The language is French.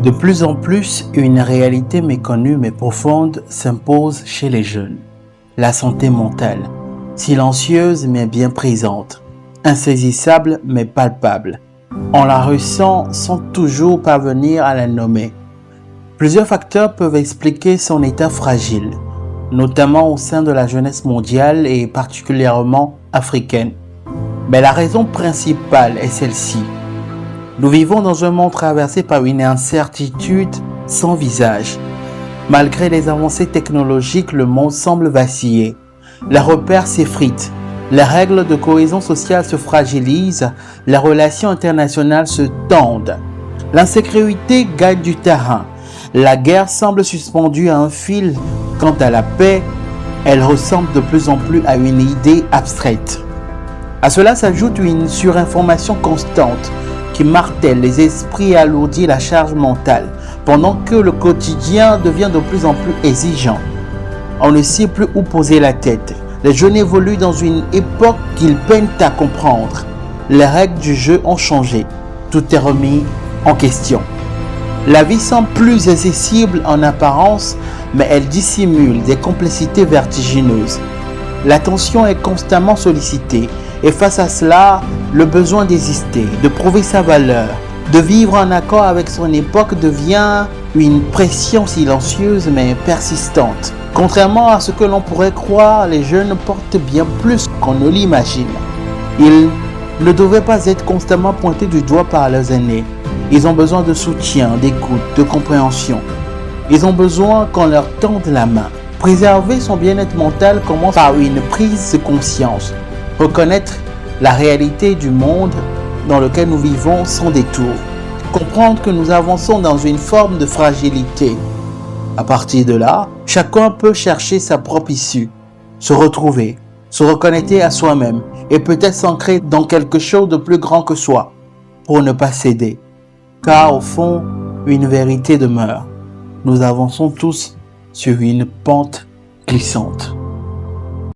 De plus en plus, une réalité méconnue mais profonde s'impose chez les jeunes. La santé mentale, silencieuse mais bien présente, insaisissable mais palpable. On la ressent sans toujours parvenir à la nommer. Plusieurs facteurs peuvent expliquer son état fragile, notamment au sein de la jeunesse mondiale et particulièrement africaine. Mais la raison principale est celle-ci. Nous vivons dans un monde traversé par une incertitude sans visage. Malgré les avancées technologiques, le monde semble vaciller. Les repères s'effritent, les règles de cohésion sociale se fragilisent, les relations internationales se tendent. L'insécurité gagne du terrain. La guerre semble suspendue à un fil. Quant à la paix, elle ressemble de plus en plus à une idée abstraite. À cela s'ajoute une surinformation constante qui martèle les esprits et alourdit la charge mentale, pendant que le quotidien devient de plus en plus exigeant. On ne sait plus où poser la tête. Les jeunes évoluent dans une époque qu'ils peinent à comprendre. Les règles du jeu ont changé. Tout est remis en question. La vie semble plus accessible en apparence, mais elle dissimule des complexités vertigineuses. L'attention est constamment sollicitée. Et face à cela, le besoin d'exister, de prouver sa valeur, de vivre en accord avec son époque devient une pression silencieuse mais persistante. Contrairement à ce que l'on pourrait croire, les jeunes portent bien plus qu'on ne l'imagine. Ils ne devraient pas être constamment pointés du doigt par leurs aînés. Ils ont besoin de soutien, d'écoute, de compréhension. Ils ont besoin qu'on leur tende la main. Préserver son bien-être mental commence par une prise de conscience. Reconnaître la réalité du monde dans lequel nous vivons sans détour. Comprendre que nous avançons dans une forme de fragilité. À partir de là, chacun peut chercher sa propre issue, se retrouver, se reconnecter à soi-même et peut-être s'ancrer dans quelque chose de plus grand que soi pour ne pas céder. Car au fond, une vérité demeure. Nous avançons tous sur une pente glissante.